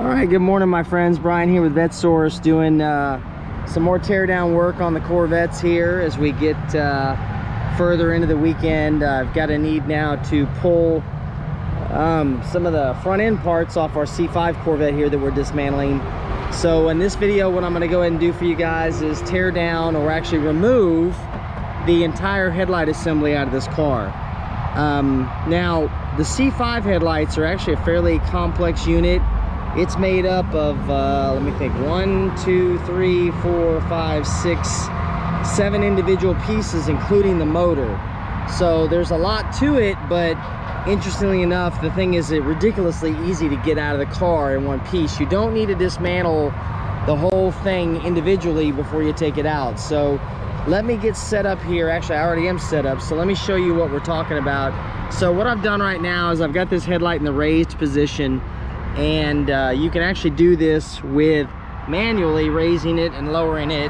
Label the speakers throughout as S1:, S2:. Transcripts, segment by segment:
S1: All right, good morning, my friends. Brian here with VetteSource, doing some more teardown work on the Corvettes here as we get further into the weekend. I've got a need now to pull some of the front end parts off our C5 Corvette here that we're dismantling. So in this video, what I'm going to go ahead and do for you guys is tear down, or actually remove, the entire headlight assembly out of this car. Now, the C5 headlights are actually a fairly complex unit. It's made up of, let me think, 1, 2, 3, 4, 5, 6, 7 individual pieces, including the motor. So there's a lot to it, but interestingly enough, the thing is it's ridiculously easy to get out of the car in one piece. You don't need to dismantle the whole thing individually before you take it out. So let me get set up here. Actually, I already am set up, so let me show you what we're talking about. So what I've done right now is I've got this headlight in the raised position, and you can actually do this with manually raising it and lowering it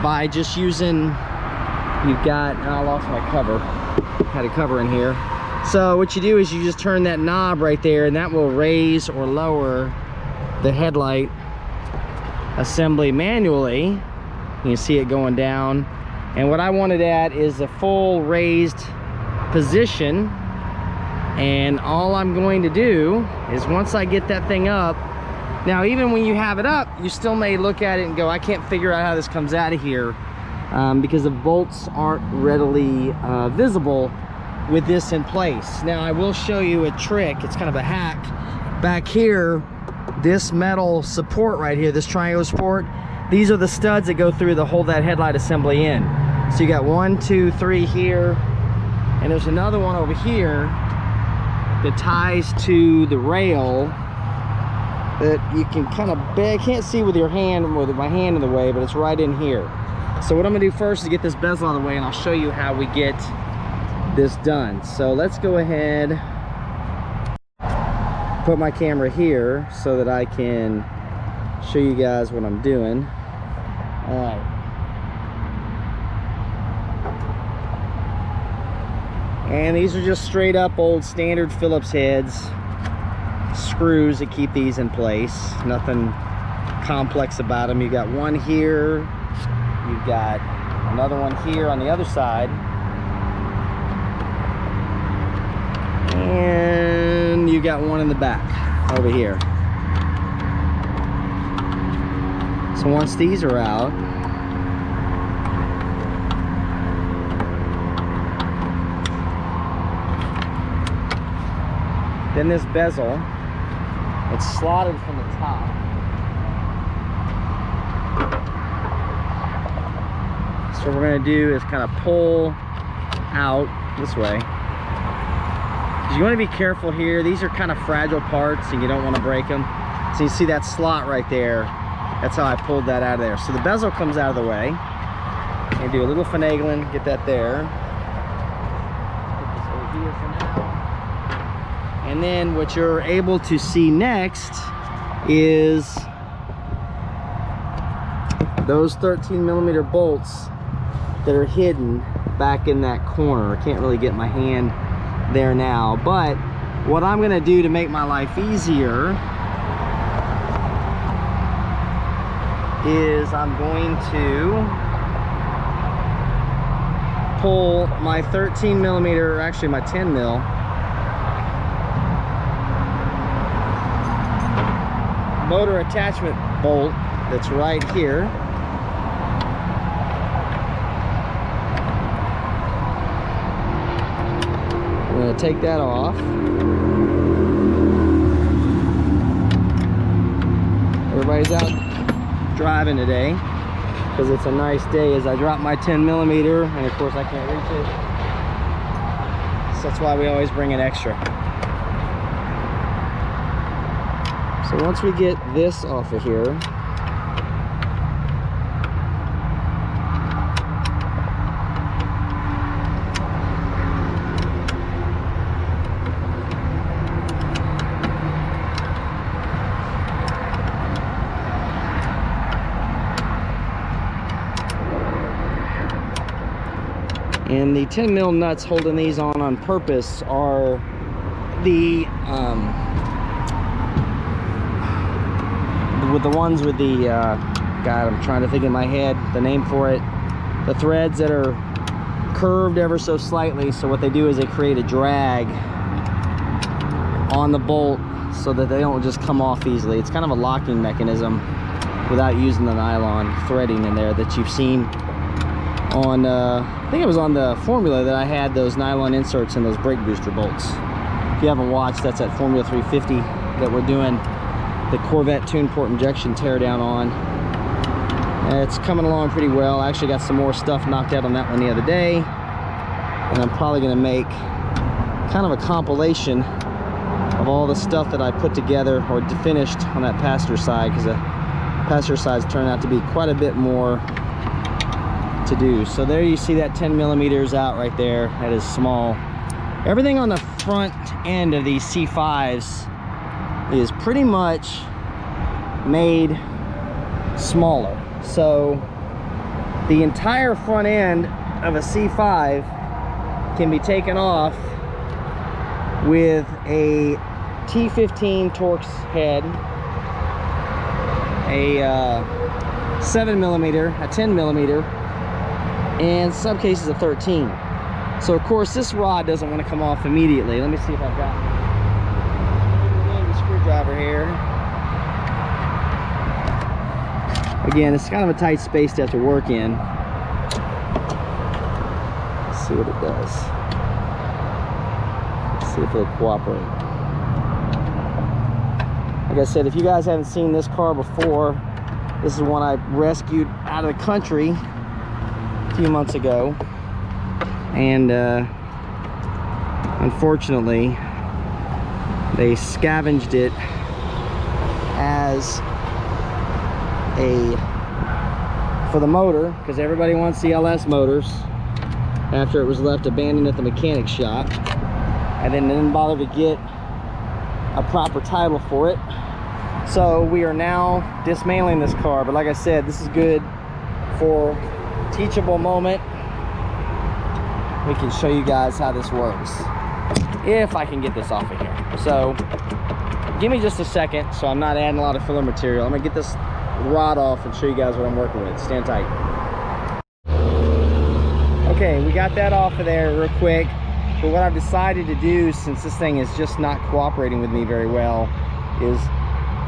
S1: by just using, you've got, I lost my cover, had a cover in here. So what you do is you just turn that knob right there, and that will raise or lower the headlight assembly manually. You can see it going down, and what I wanted at is a full raised position. And all I'm going to do is, once I get that thing up, now even when you have it up, you still may look at it and go, I can't figure out how this comes out of here, because the bolts aren't readily visible with this in place. Now I will show you a trick. It's kind of a hack. Back here, this metal support right here, this triangle support, these are the studs that go through to hold that headlight assembly in. So you got 1, 2, 3 here, and there's another one over here that ties to the rail that you can kind of, I can't see with your hand, with my hand in the way, but it's right in here. So what I'm gonna do first is get this bezel out of the way, and I'll show you how we get this done. So let's go ahead, put my camera here so that I can show you guys what I'm doing. All right. And these are just straight up old standard Phillips heads, screws that keep these in place. Nothing complex about them. You got one here, you've got another one here on the other side, and you got one in the back over here. So once these are out, then this bezel, it's slotted from the top. So what we're gonna do is kind of pull out this way. You wanna be careful here. These are kind of fragile parts and you don't wanna break them. So you see that slot right there. That's how I pulled that out of there. So the bezel comes out of the way. And do a little finagling, get that there. Put this over here for now. And then what you're able to see next is those 13mm bolts that are hidden back in that corner. I can't really get my hand there now, but what I'm gonna do to make my life easier is I'm going to pull my 13mm, or actually my 10mm motor attachment bolt that's right here. I'm going to take that off. Everybody's out driving today because it's a nice day as I drop my 10mm, and of course I can't reach it. So that's why we always bring an extra. So once we get this off of here, and the 10mm nuts holding these on purpose are the with the ones with the, God, I'm trying to think in my head the name for it, the threads that are curved ever so slightly. So what they do is they create a drag on the bolt so that they don't just come off easily. It's kind of a locking mechanism without using the nylon threading in there that you've seen on, I think it was on the Formula that I had those nylon inserts in those brake booster bolts. If you haven't watched, that's at Formula 350 that we're doing the Corvette tune port injection teardown on. It's coming along pretty well. I actually got some more stuff knocked out on that one the other day, and I'm probably going to make kind of a compilation of all the stuff that I put together or finished on that passenger side, because the passenger sides turned out to be quite a bit more to do. So there you see that 10 millimeters out right there. That is small. Everything on the front end of these C5s is pretty much made smaller. So the entire front end of a C5 can be taken off with a T15 Torx head, a 7 millimeter, a 10 millimeter, and some cases a 13. So of course this rod doesn't want to come off immediately. Let me see if I've got the screwdriver here. Again, it's kind of a tight space to have to work in. Let's see what it does. Let's see if it'll cooperate. Like I said, if you guys haven't seen this car before, this is one I rescued out of the country a few months ago. And unfortunately, they scavenged it as for the motor, because everybody wants the LS motors, after it was left abandoned at the mechanic shop, and then didn't bother to get a proper title for it. So we are now dismantling this car. But like I said, this is good for teachable moment. We can show you guys how this works if I can get this off of here. So give me just a second, so I'm not adding a lot of filler material. I'm gonna get this rod off and show you guys what I'm working with. Stand tight. Okay, we got that off of there real quick. But what I've decided to do, since this thing is just not cooperating with me very well, is,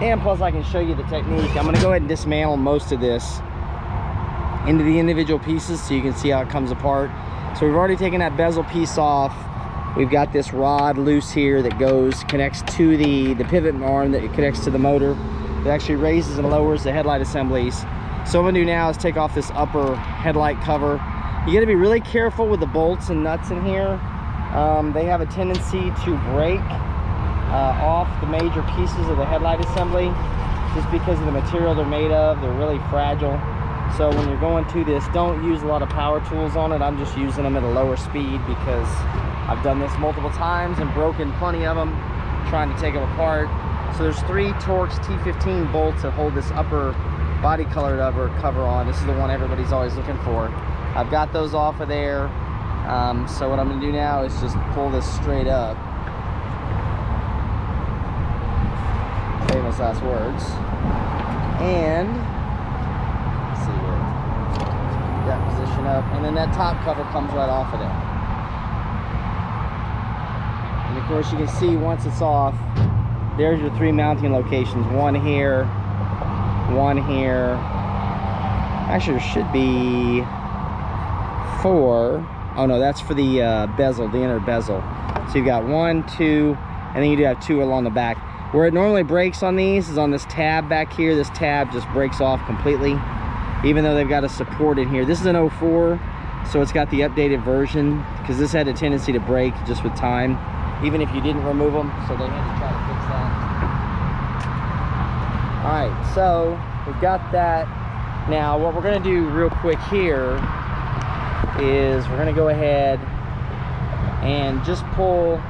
S1: and plus I can show you the technique, I'm gonna go ahead and dismantle most of this into the individual pieces so you can see how it comes apart. So we've already taken that bezel piece off. We've got this rod loose here that connects to the pivot arm that connects to the motor. It actually raises and lowers the headlight assemblies. So what I'm gonna do now is take off this upper headlight cover. You gotta be really careful with the bolts and nuts in here. They have a tendency to break off the major pieces of the headlight assembly just because of the material they're made of. They're really fragile. So when you're going to this, don't use a lot of power tools on it. I'm just using them at a lower speed because I've done this multiple times and broken plenty of them trying to take them apart. So there's 3 Torx T15 bolts that hold this upper body colored cover on. This is the one everybody's always looking for. I've got those off of there. So what I'm gonna do now is just pull this straight up. Famous last words. And let's see here. That position up, and then that top cover comes right off of there. And of course you can see once it's off, there's your 3 mounting locations. One here, one here. Actually, there should be 4. Oh no, that's for the bezel, the inner bezel. So you've got 1, 2, and then you do have 2 along the back. Where it normally breaks on these is on this tab back here. This tab just breaks off completely, even though they've got a support in here. This is an 04, so it's got the updated version, because this had a tendency to break just with time, even if you didn't remove them, so they had to try to fix that. All right, so we've got that. Now what we're gonna do real quick here is we're gonna go ahead and just pull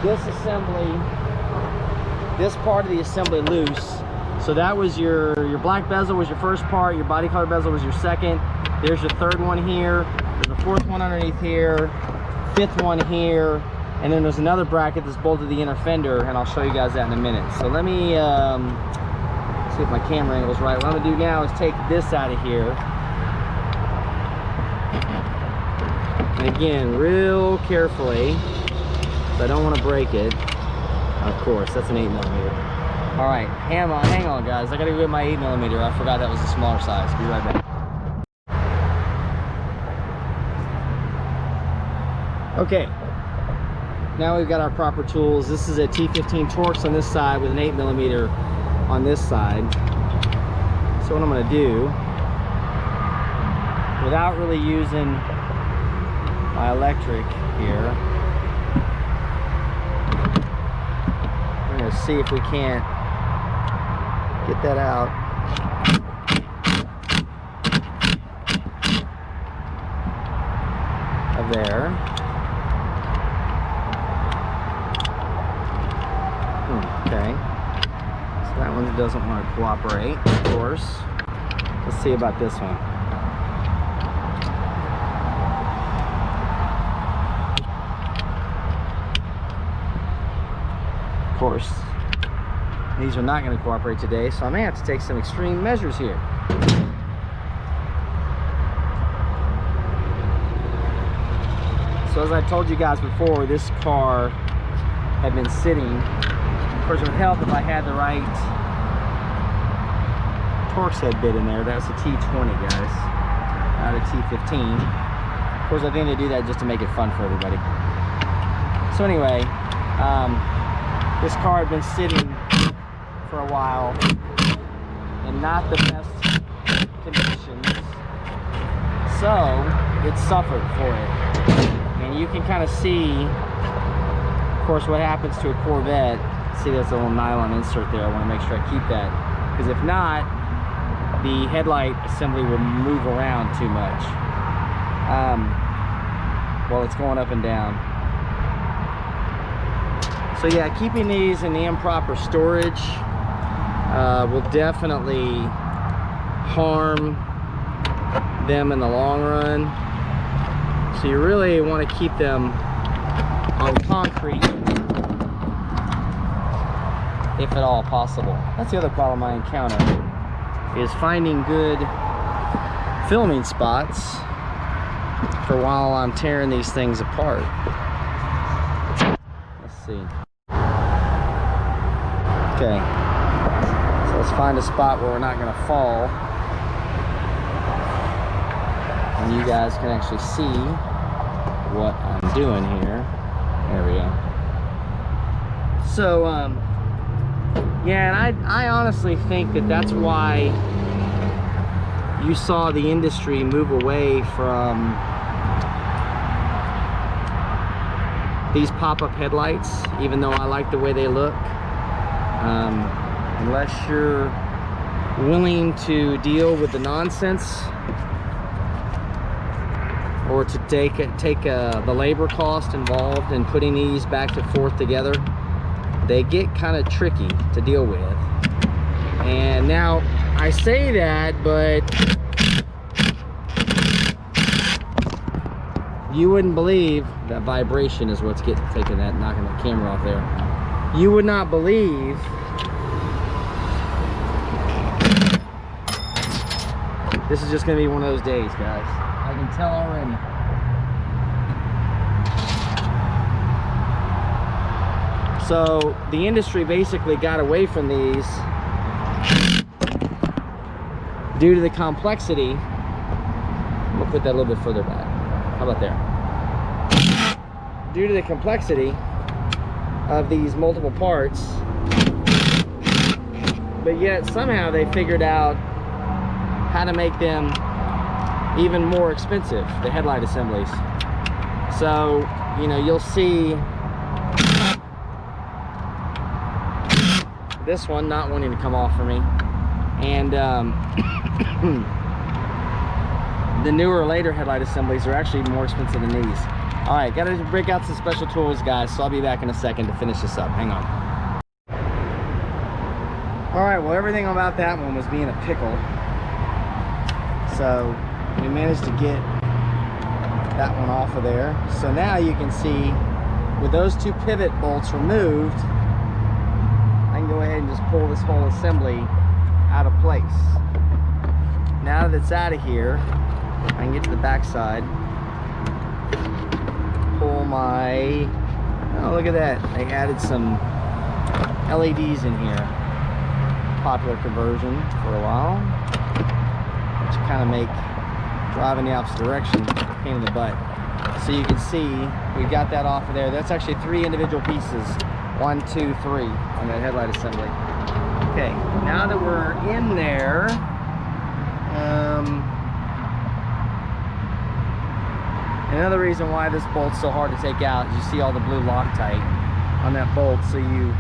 S1: this assembly, this part of the assembly loose. So that was your black bezel was your first part, your body color bezel was your second. There's your 3rd one here, there's a 4th one underneath here, 5th one here, and then there's another bracket that's bolted to the inner fender, and I'll show you guys that in a minute. So let me See if my camera angle's right. What I'm gonna do now is take this out of here. And again, real carefully, so I don't want to break it. Of course, that's an 8mm. All right, hang on guys. I gotta go get my 8mm. I forgot that was a smaller size. Be right back. Okay, now we've got our proper tools. This is a T15 Torx on this side with an 8mm on this side. So what I'm going to do, without really using my electric here, we're going to see if we can't get that out. Of there. Okay, so that one doesn't want to cooperate, of course. Let's see about this one. Of course, these are not going to cooperate today, so I may have to take some extreme measures here. So as I told you guys before, this car had been sitting. Of course, it would help if I had the right Torx head bit in there. That was a T20, guys, not a T15. Of course, I think they do that just to make it fun for everybody. So anyway, this car had been sitting for a while in not the best conditions, so it suffered for it. And you can kind of see, of course, what happens to a Corvette. See, there's a little nylon insert there. I want to make sure I keep that, because if not, the headlight assembly will move around too much while it's going up and down. So yeah, keeping these in the improper storage will definitely harm them in the long run. So you really want to keep them on concrete, if at all possible. That's the other problem I encounter, is finding good filming spots for while I'm tearing these things apart. Let's see. Okay, so let's find a spot where we're not going to fall, and you guys can actually see what I'm doing here. There we go. So yeah, and I honestly think that that's why you saw the industry move away from these pop-up headlights, even though I like the way they look. Unless you're willing to deal with the nonsense, or to take the labor cost involved in putting these back and forth together, they get kind of tricky to deal with. And now I say that, but you wouldn't believe that vibration is what's taking that, knocking that camera off there. You would not believe this is just gonna be one of those days, guys. I can tell already. So the industry basically got away from these due to the complexity. I'm gonna put that a little bit further back. How about there? Due to the complexity of these multiple parts, but yet somehow they figured out how to make them even more expensive, the headlight assemblies. So, you know, you'll see this one not wanting to come off for me, and the newer, later headlight assemblies are actually more expensive than these. All right, gotta break out some special tools, guys, so I'll be back in a second to finish this up. Hang on. All right, well, everything about that one was being a pickle, so we managed to get that one off of there. So now you can see, with those two pivot bolts removed, I can go ahead and just pull this whole assembly out of place. Now that it's out of here, I can get to the back side, pull my, oh look at that, they added some LEDs in here. Popular conversion for a while, which kind of make driving the opposite direction a pain in the butt. So you can see we've got that off of there. That's actually 3 individual pieces, 1, 2, 3 on that headlight assembly. Okay, now that we're in there, another reason why this bolt's so hard to take out is you see all the blue Loctite on that bolt. So you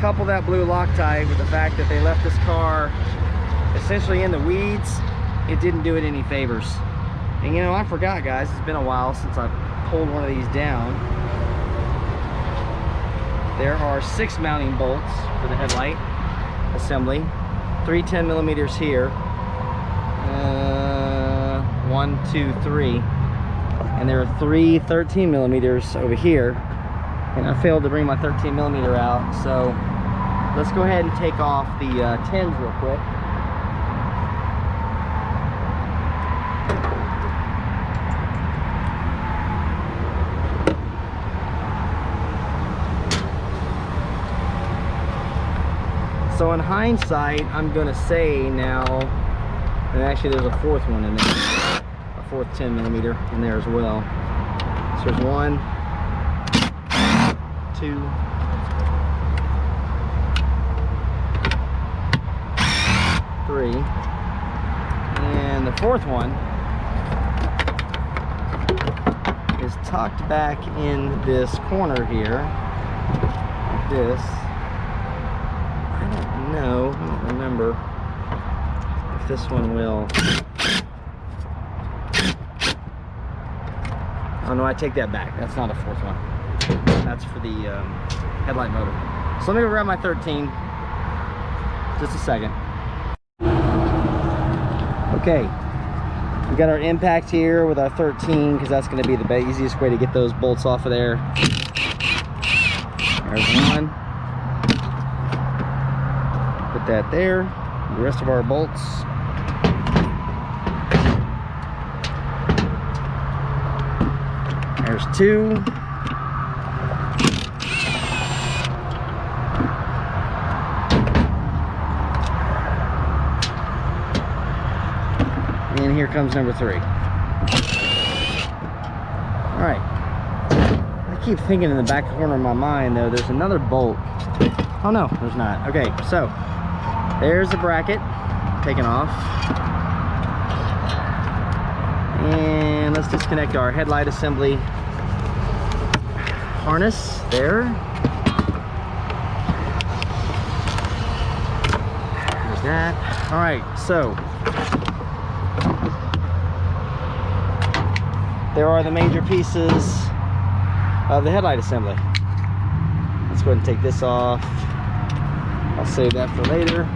S1: couple that blue Loctite with the fact that they left this car essentially in the weeds, it didn't do it any favors. And you know, I forgot, guys, it's been a while since I've pulled one of these down. There are 6 mounting bolts for the headlight assembly, 3 10mm here, 1, 2, 3, and there are 3 13mm over here, and I failed to bring my 13mm out, so let's go ahead and take off the 10s real quick. So in hindsight, I'm gonna say now, and actually there's a 4th one in there, a 4th 10mm in there as well. So there's 1, 2, 3, and the 4th one is tucked back in this corner here, like this. No, I don't remember if this one will. Oh no, I take that back. That's not a 4th one. That's for the headlight motor. So let me grab my 13. Just a second. Okay, we got our impact here with our 13 because that's going to be the easiest way to get those bolts off of there. There's one. Put that there. The rest of our bolts. There's 2. And here comes number 3. All right. I keep thinking in the back corner of my mind though, there's another bolt. Oh no, there's not. Okay, so there's the bracket taken off. And let's disconnect our headlight assembly harness there. There's that. All right, so there are the major pieces of the headlight assembly. Let's go ahead and take this off. I'll save that for later.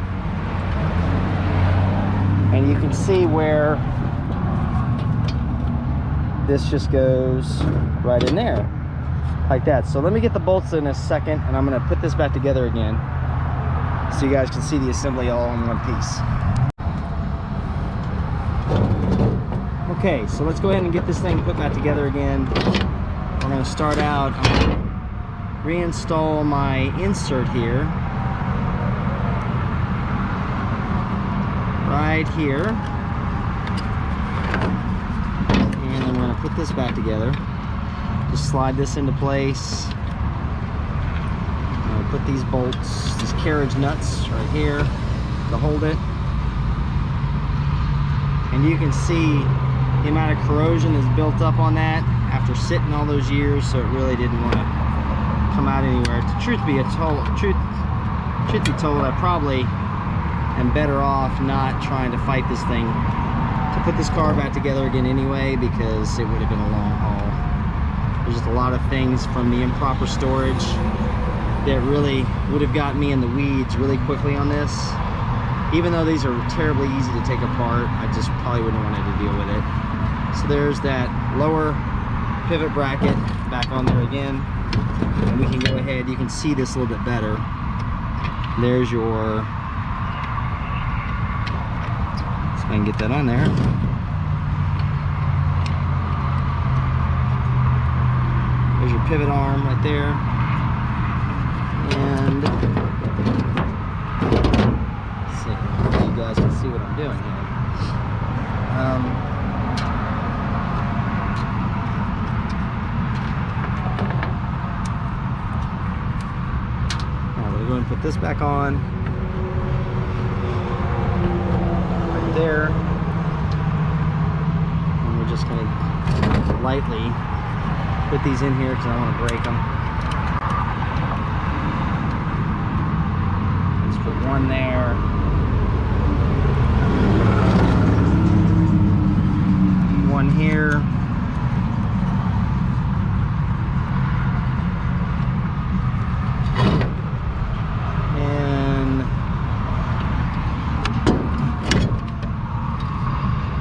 S1: And you can see where this just goes right in there, like that. So let me get the bolts in a second, and I'm gonna put this back together again so you guys can see the assembly all in one piece. Okay, so let's go ahead and get this thing put back together again. We're gonna start out, I'm gonna reinstall my insert here. Right here, and I'm going to put this back together. Just slide this into place. I'm going to put these bolts, these carriage nuts right here to hold it. And you can see the amount of corrosion that's built up on that after sitting all those years, so it really didn't want to come out anywhere. Truth be told, I probably am better off not trying to fight this thing to put this car back together again anyway, because it would have been a long haul. There's just a lot of things from the improper storage that really would have gotten me in the weeds really quickly on this. Even though these are terribly easy to take apart, I just probably wouldn't have wanted to deal with it. So there's that lower pivot bracket back on there again, and we can go ahead, you can see this a little bit better. There's your I can get that on there. There's your pivot arm right there. And let's see, you guys can see what I'm doing here. I'm gonna go and put this back on. Right there. And we're just gonna lightly put these in here because I don't want to break them. Let's put one there. One here. And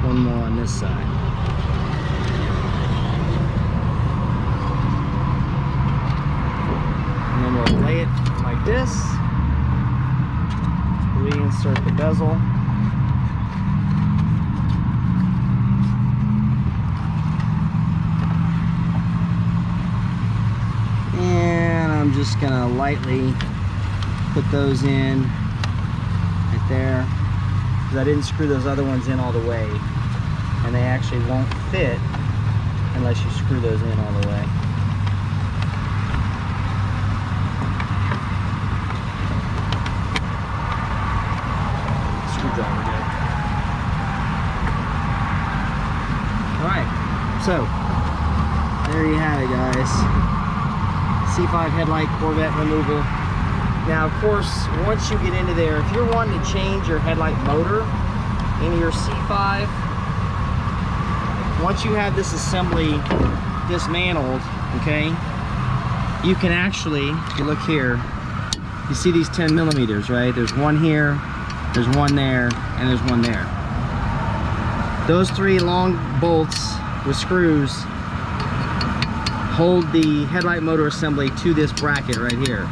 S1: one more on this side. And then we'll lay it like this. Reinsert the bezel. And I'm just gonna lightly put those in right there, because I didn't screw those other ones in all the way, and they actually won't fit unless you screw those in all the way. Screwdriver good. Alright, so there you have it, guys. C5 headlight Corvette removal. Now, of course, once you get into there, if you're wanting to change your headlight motor in your C5, once you have this assembly dismantled, okay, you can actually, if you look here, you see these 10 millimeters, right? There's one here, there's one there, and there's one there. Those three long bolts with screws hold the headlight motor assembly to this bracket right here.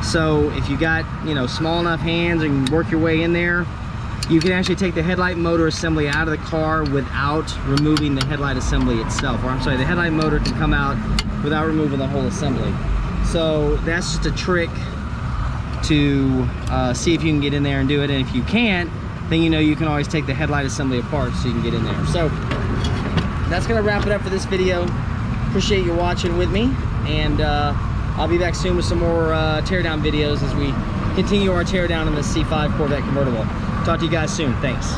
S1: So if you got, you know, small enough hands and work your way in there, you can actually take the headlight motor assembly out of the car without removing the headlight assembly itself. Or I'm sorry, the headlight motor can come out without removing the whole assembly. So that's just a trick to see if you can get in there and do it. And if you can't, then you know you can always take the headlight assembly apart so you can get in there. So that's gonna wrap it up for this video. Appreciate you watching with me, and I'll be back soon with some more teardown videos as we continue our teardown in the C5 Corvette convertible. Talk to you guys soon. Thanks.